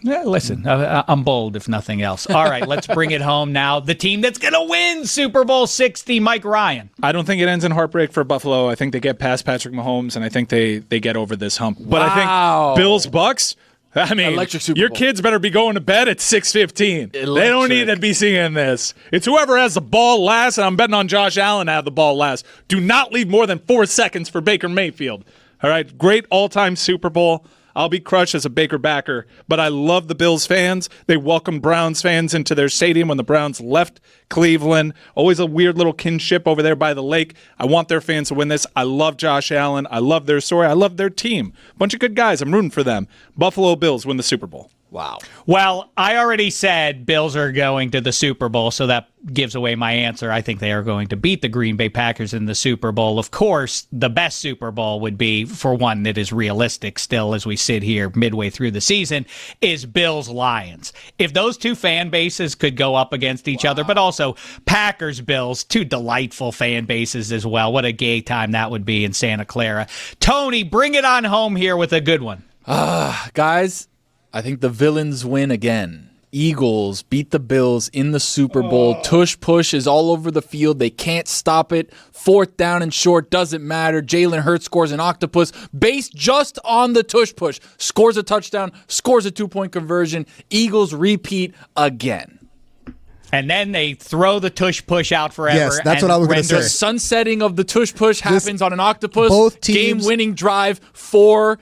Yeah, listen, I'm bold if nothing else. All right, let's bring it home now. The team that's going to win Super Bowl 60, Mike Ryan. I don't think it ends in heartbreak for Buffalo. I think they get past Patrick Mahomes, and I think they get over this hump. But I Wow. think Bills Bucks. I mean, Electric Super your Bowl. kids better be going to bed at 6:15. They don't Electric. need to be seeing this. It's whoever has the ball last, and I'm betting on Josh Allen to have the ball last. Do not leave more than 4 seconds for Baker Mayfield. All right, great all-time Super Bowl. I'll be crushed as a Baker backer, but I love the Bills fans. They welcomed Browns fans into their stadium when the Browns left Cleveland. Always a weird little kinship over there by the lake. I want their fans to win this. I love Josh Allen. I love their story. I love their team. Bunch of good guys. I'm rooting for them. Buffalo Bills win the Super Bowl. Wow. Well, I already said Bills are going to the Super Bowl, so that gives away my answer. I think they are going to beat the Green Bay Packers in the Super Bowl. Of course, the best Super Bowl would be, for one that is realistic still as we sit here midway through the season, is Bills-Lions. If those two fan bases could go up against each other, but also Packers-Bills, two delightful fan bases as well. What a gay time that would be in Santa Clara. Tony, bring it on home here with a good one. Guys, I think the villains win again. Eagles beat the Bills in the Super Bowl. Tush push is all over the field. They can't stop it. 4th down and short, doesn't matter. Jalen Hurts scores an octopus based just on the tush push. Scores a touchdown, scores a 2-point conversion. Eagles repeat again. And then they throw the tush push out forever. Yes, that's what I was going to say. The sunsetting of the tush push happens on an octopus. Both teams, game-winning drive for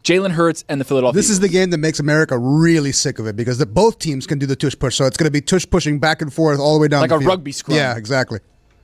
Jalen Hurts and the Philadelphia This is the game that makes America really sick of it because both teams can do the tush push. So it's going to be tush pushing back and forth all the way down like the a field. rugby scrum. Yeah, exactly.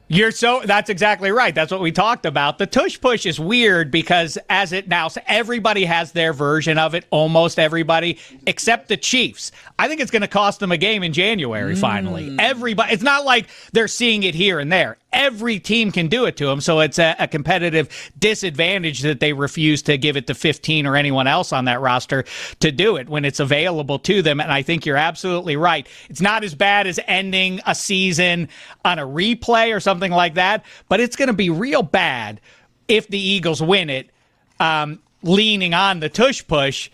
That's exactly right. That's what we talked about. The tush push is weird because as it now, everybody has their version of it, almost everybody, except the Chiefs. I think it's going to cost them a game in January, finally. Everybody. It's not like they're seeing it here and there. Every team can do it to them, so it's a competitive disadvantage that they refuse to give it to 15 or anyone else on that roster to do it when it's available to them, and I think you're absolutely right. It's not as bad as ending a season on a replay or something like that, but it's going to be real bad if the Eagles win it, leaning on the tush push,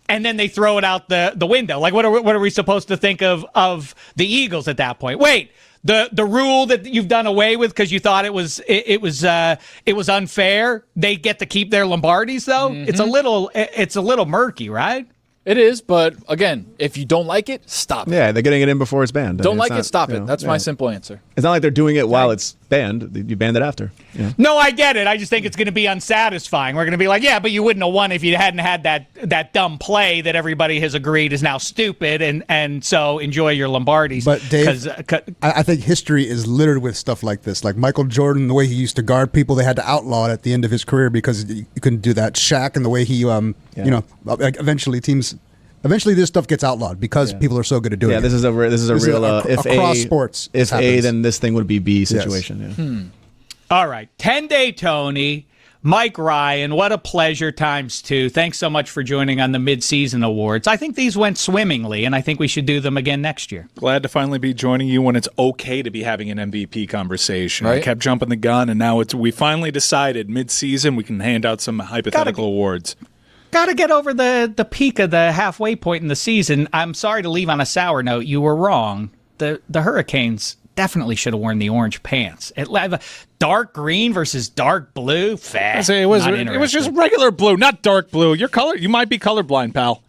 and then they throw it out the window. Like, what are we supposed to think of the Eagles at that point? Wait. The rule that you've done away with because you thought it was unfair. They get to keep their Lombardis though. It's a little murky, right? It is, but again, if you don't like it, stop it. Yeah, they're getting it in before it's banned. Don't like it, stop it. That's my simple answer. It's not like they're doing it while it's banned. You banned it after. Yeah. No, I get it. I just think it's going to be unsatisfying. We're going to be like, yeah, but you wouldn't have won if you hadn't had that dumb play that everybody has agreed is now stupid, and so enjoy your Lombardis. But Dave, I think history is littered with stuff like this. Like Michael Jordan, the way he used to guard people, they had to outlaw it at the end of his career because you couldn't do that. Shaq and the way he, Eventually, this stuff gets outlawed because people are so good at doing it. Yeah, this is a real across sports. If happens. A, then this thing would be B situation. Yes. Yeah. All right, 10-day Tony, Mike Ryan. What a pleasure times two. Thanks so much for joining on the midseason awards. I think these went swimmingly, and I think we should do them again next year. Glad to finally be joining you when it's okay to be having an MVP conversation. Right? I kept jumping the gun, and now we finally decided midseason we can hand out some hypothetical awards. Got to get over the peak of the halfway point in the season. I'm sorry to leave on a sour note. You were wrong. The Hurricanes definitely should have worn the orange pants. Dark green versus dark blue. I say it was just regular blue, not dark blue. You might be colorblind, pal.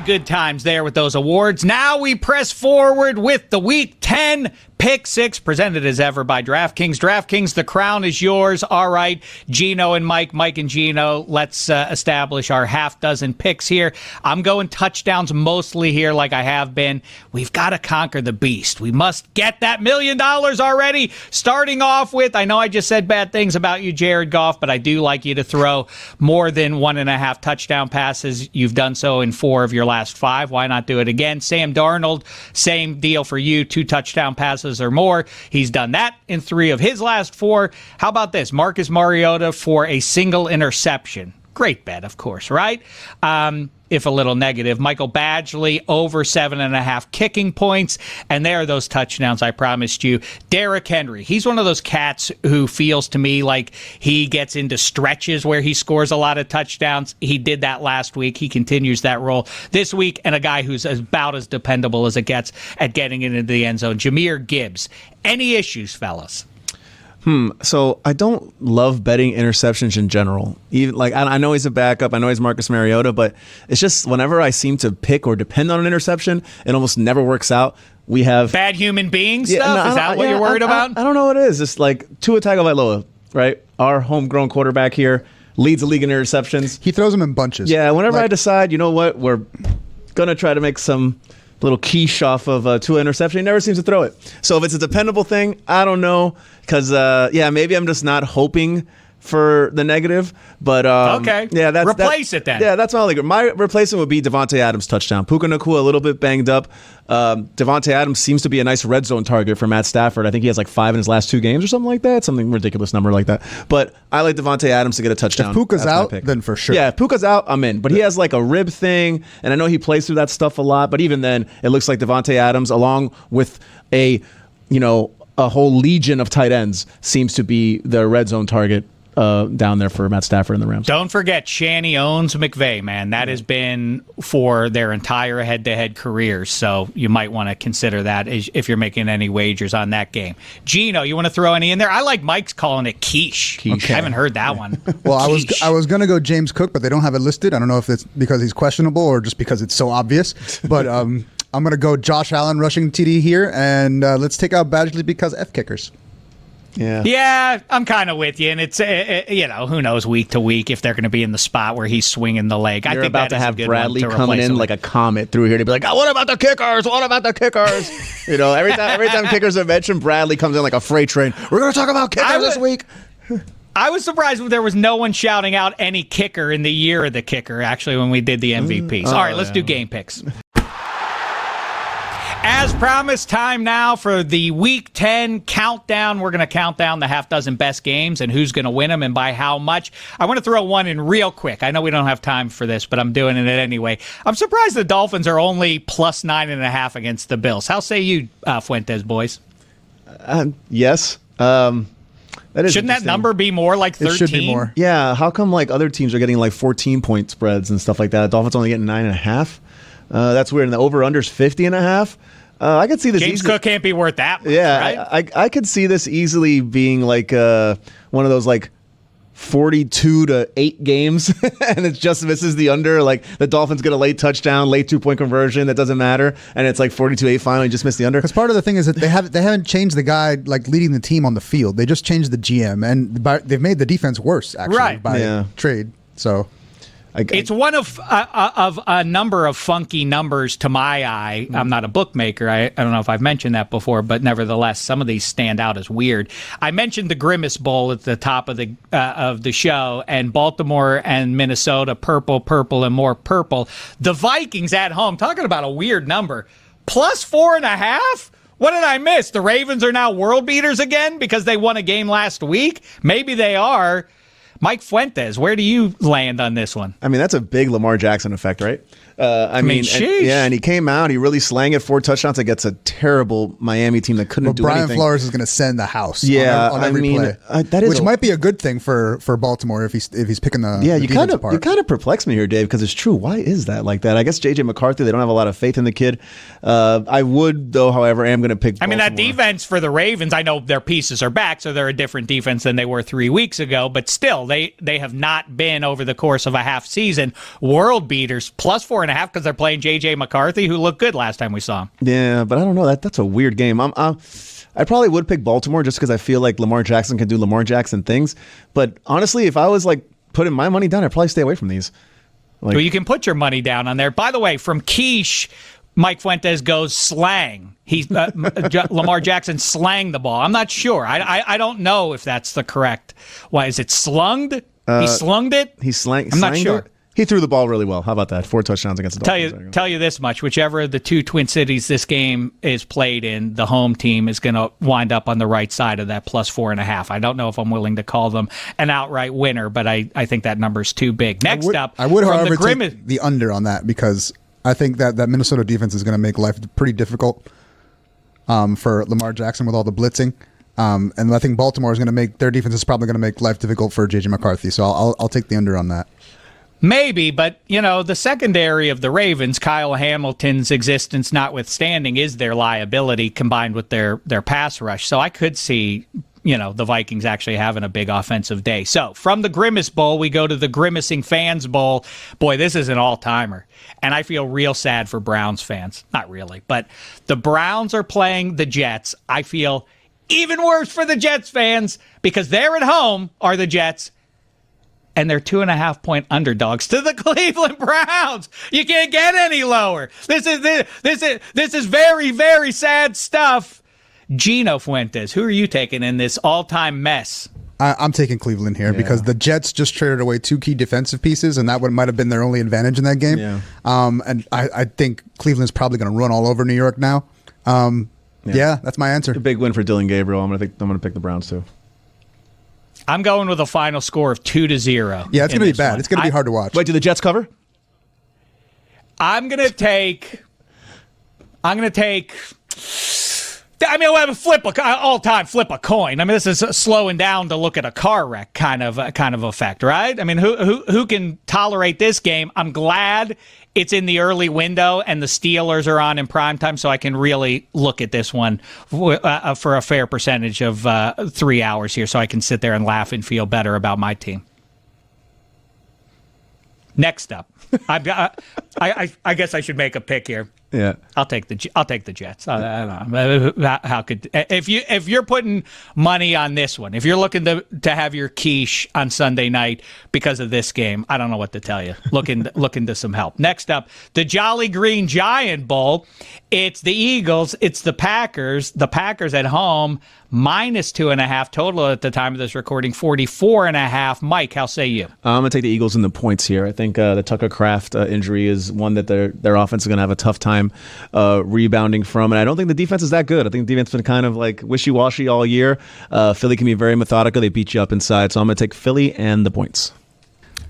Good times there with those awards. Now we press forward with the Week 10 Pick 6, presented as ever by DraftKings. DraftKings, the crown is yours. All right, Gino and Mike and Gino, let's establish our half dozen picks here. I'm going touchdowns mostly here like I have been. We've got to conquer the beast. We must get that $1 million already. Starting off with, I know I just said bad things about you, Jared Goff, but I do like you to throw more than 1.5 touchdown passes. You've done so in 4 of your last 5. Why not do it again? Sam Darnold, same deal for you, 2 touchdown passes or more. He's done that in 3 of his last 4. How about this? Marcus Mariota for a single interception. Great bet, of course, right? If a little negative. Michael Badgley over 7.5 kicking points. And there are those touchdowns I promised you. Derrick Henry. He's one of those cats who feels to me like he gets into stretches where he scores a lot of touchdowns. He did that last week. He continues that role this week. And a guy who's about as dependable as it gets at getting into the end zone. Jahmyr Gibbs. Any issues, fellas? So I don't love betting interceptions in general. Even like I know he's a backup, I know he's Marcus Mariota, but it's just whenever I seem to pick or depend on an interception, it almost never works out. We have bad human being stuff. Is that what you're worried about? I don't know what it is. It's like Tua Tagovailoa, right? Our homegrown quarterback here leads the league in interceptions. He throws them in bunches. Yeah, whenever I decide, you know what, we're gonna try to make some little quiche off of Tua interception. He never seems to throw it. So if it's a dependable thing, I don't know. Because, maybe I'm just not hoping for the negative, but okay. Yeah, replace it then. Yeah, that's my only good. My replacement would be Devontae Adams touchdown. Puka Nacua a little bit banged up. Devontae Adams seems to be a nice red zone target for Matt Stafford. I think he has like 5 in his last 2 games or something like that. Something ridiculous number like that. But I like Devontae Adams to get a touchdown. If Puka's out, then for sure. Yeah, if Puka's out, I'm in. But he has like a rib thing, and I know he plays through that stuff a lot. But even then, it looks like Devontae Adams, along with a whole legion of tight ends, seems to be the red zone target down there for Matt Stafford and the Rams. Don't forget, Shanny owns McVay, man. That has been for their entire head-to-head careers, so you might want to consider that if you're making any wagers on that game. Gino, you want to throw any in there? I like Mike's calling it quiche. Okay. I haven't heard that one. Well, I was going to go James Cook, but they don't have it listed. I don't know if it's because he's questionable or just because it's so obvious, but I'm going to go Josh Allen rushing TD here, and let's take out Badgley because F kickers. Yeah, I'm kind of with you, and it's who knows week to week if they're going to be in the spot where he's swinging the leg. You're I think about that to have Bradley to coming in like a comet through here to be like, oh, what about the kickers? What about the kickers? Every time kickers are mentioned, Bradley comes in like a freight train. We're going to talk about kickers this week. I was surprised there was no one shouting out any kicker in the year of the kicker, actually, when we did the MVPs. All right, let's do game picks. As promised, time now for the Week 10 countdown. We're going to count down the half dozen best games and who's going to win them and by how much. I want to throw one in real quick. I know we don't have time for this, but I'm doing it anyway. I'm surprised the Dolphins are only plus 9.5 against the Bills. How say you, Fuentes, boys? Yes. Shouldn't that number be more like 13? It should be more. Yeah. How come like other teams are getting like 14-point spreads and stuff like that? Dolphins only getting 9.5. That's weird. And the over/under's 50.5. I could see this. James Cook can't be worth that much, yeah, right? I could see this easily being like one of those like 42-8 games, and it just misses the under. Like the Dolphins get a late touchdown, late 2-point conversion that doesn't matter, and it's like 42-8 finally, just missed the under. Because part of the thing is that they haven't changed the guy like leading the team on the field. They just changed the GM, and they've made the defense worse actually by trade. So. It's one of a number of funky numbers to my eye. I'm not a bookmaker. I don't know if I've mentioned that before, but nevertheless, some of these stand out as weird. I mentioned the Grimace Bowl at the top of the show, and Baltimore and Minnesota, purple, and more purple. The Vikings at home, talking about a weird number, plus 4.5? What did I miss? The Ravens are now world beaters again because they won a game last week? Maybe they are. Mike Fuentes, where do you land on this one? I mean, that's a big Lamar Jackson effect, right? I mean, sheesh. And he came out, he really slang it 4 touchdowns against a terrible Miami team that couldn't do anything. Brian Flores is going to send the house on every play, which might be a good thing for Baltimore if he's picking the defense apart. You kind of perplex me here, Dave, because it's true. Why is that like that? I guess J.J. McCarthy, they don't have a lot of faith in the kid. I would, though, however, am going to pick Baltimore. I mean, that defense for the Ravens, I know their pieces are back, so they're a different defense than they were 3 weeks ago, but still, they have not been, over the course of a half season, world beaters, plus 4.5 because they're playing J.J. McCarthy, who looked good last time we saw him. Yeah, but I don't know. That's a weird game. I probably would pick Baltimore just because I feel like Lamar Jackson can do Lamar Jackson things. But honestly, if I was like putting my money down, I'd probably stay away from these. Well, you can put your money down on there. By the way, from quiche, Mike Fuentes goes slang. Lamar Jackson slang the ball. I'm not sure. I don't know if that's the correct. Why is it slunged? He slunged it? I'm not sure. He threw the ball really well. How about that? 4 touchdowns against the Dolphins. Tell you this much. Whichever of the 2 Twin Cities this game is played in, the home team is going to wind up on the right side of that plus 4.5. I don't know if I'm willing to call them an outright winner, but I think that number's too big. Next up, I would, however, take the under on that because I think that Minnesota defense is going to make life pretty difficult for Lamar Jackson with all the blitzing. And I think Baltimore is going to make their defense is probably going to make life difficult for J.J. McCarthy. So I'll take the under on that. Maybe, but, the secondary of the Ravens, Kyle Hamilton's existence notwithstanding, is their liability combined with their pass rush. So I could see, the Vikings actually having a big offensive day. So from the Grimace Bowl, we go to the Grimacing Fans Bowl. Boy, this is an all-timer. And I feel real sad for Browns fans. Not really, but the Browns are playing the Jets. I feel even worse for the Jets fans because they're at home, are the Jets, and they're 2.5-point underdogs to the Cleveland Browns. You can't get any lower. This is very, very sad stuff. Gino Fuentes, who are you taking in this all-time mess? I'm taking Cleveland here because the Jets just traded away 2 key defensive pieces, and that might have been their only advantage in that game. Yeah. And I think Cleveland's probably going to run all over New York now. That's my answer. A big win for Dylan Gabriel. I'm gonna pick the Browns too. I'm going with a final score of 2-0. Yeah, it's going to be bad. It's going to be hard to watch. Wait, do the Jets cover? I'm going to take. I mean, we'll flip a coin. I mean, this is slowing down to look at a car wreck kind of effect, right? I mean, who can tolerate this game? I'm glad it's in the early window and the Steelers are on in primetime, so I can really look at this one for a fair percentage of 3 hours here, so I can sit there and laugh and feel better about my team. Next up, I've got. I guess I should make a pick here. Yeah, I'll take the Jets. I don't know. How could if you're putting money on this one, if you're looking to have your quiche on Sunday night because of this game, I don't know what to tell you. Looking to some help. Next up, the Jolly Green Giant Bowl. It's the Eagles. It's the Packers. The Packers at home -2.5 total at the time of this recording. 44.5. Mike, how say you? I'm gonna take the Eagles in the points here. I think the Tucker Kraft injury is one that their offense is gonna have a tough time rebounding from, and I don't think the defense is that good. I think the defense has been kind of like wishy-washy all year. Philly can be very methodical. They beat you up inside, so I'm gonna take Philly and the points.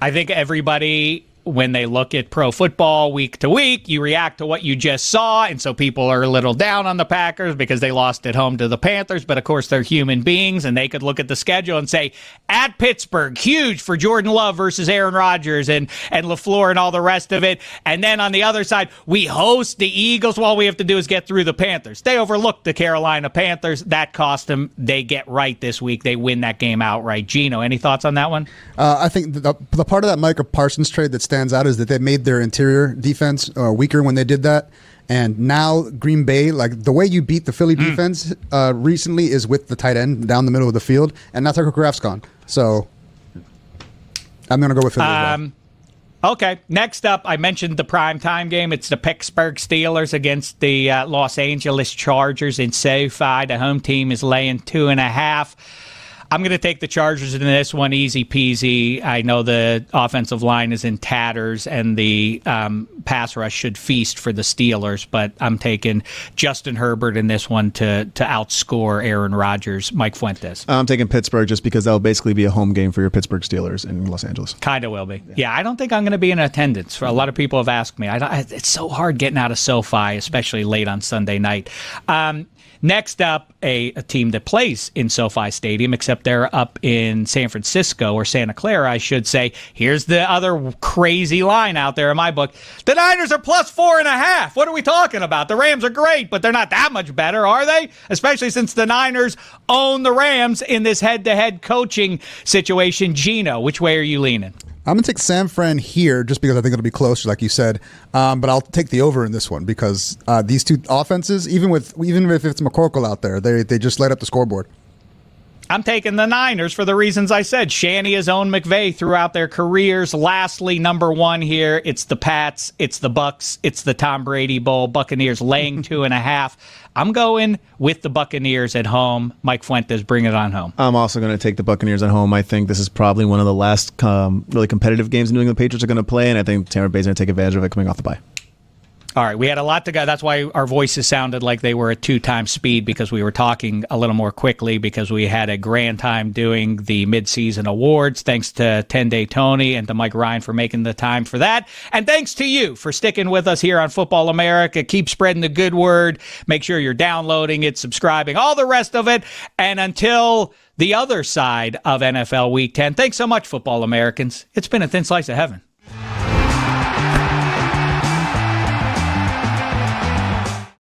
I think everybody, when they look at pro football week to week, you react to what you just saw, and so people are a little down on the Packers because they lost at home to the Panthers, but of course they're human beings, and they could look at the schedule and say, at Pittsburgh, huge for Jordan Love versus Aaron Rodgers and LaFleur and all the rest of it, and then on the other side, we host the Eagles. All we have to do is get through the Panthers. They overlooked the Carolina Panthers. That cost them. They get right this week. They win that game outright. Gino, any thoughts on that one? I think the part of that Micah Parsons trade that stands out is that they made their interior defense weaker when they did that. And now Green Bay, like the way you beat the Philly defense recently is with the tight end down the middle of the field, and now Tucker Kraft's gone. So I'm going to go with Philly as well. Okay, next up, I mentioned the primetime game. It's the Pittsburgh Steelers against the Los Angeles Chargers in SoFi. The home team is laying 2.5. I'm going to take the Chargers in this one, easy peasy. I know the offensive line is in tatters, and the pass rush should feast for the Steelers, but I'm taking Justin Herbert in this one to outscore Aaron Rodgers. Mike Fuentes. I'm taking Pittsburgh just because that'll basically be a home game for your Pittsburgh Steelers in Los Angeles. Kind of will be. Yeah, I don't think I'm going to be in attendance. A lot of people have asked me. It's so hard getting out of SoFi, especially late on Sunday night. Next up, a team that plays in SoFi Stadium, except they're up in San Francisco, or Santa Clara, I should say. Here's the other crazy line out there in my book. The Niners are +4.5. What are we talking about? The Rams are great, but they're not that much better, are they? Especially since the Niners own the Rams in this head-to-head coaching situation. Gino, which way are you leaning? I'm going to take San Fran here just because I think it'll be closer, like you said. But I'll take the over in this one because these two offenses, even if it's McCorkle out there, they just light up the scoreboard. I'm taking the Niners for the reasons I said. Shanny has owned McVay throughout their careers. Lastly, number one here, it's the Pats, it's the Bucks, it's the Tom Brady Bowl. Buccaneers laying 2.5. I'm going with the Buccaneers at home. Mike Fuentes, bring it on home. I'm also going to take the Buccaneers at home. I think this is probably one of the last really competitive games the New England Patriots are going to play, and I think Tampa Bay's going to take advantage of it coming off the bye. All right, we had a lot to go. That's why our voices sounded like they were at 2x speed, because we were talking a little more quickly, because we had a grand time doing the midseason awards. Thanks to 10-Day Tony and to Mike Ryan for making the time for that. And thanks to you for sticking with us here on Football America. Keep spreading the good word. Make sure you're downloading it, subscribing, all the rest of it. And until the other side of NFL Week 10, thanks so much, Football Americans. It's been a thin slice of heaven.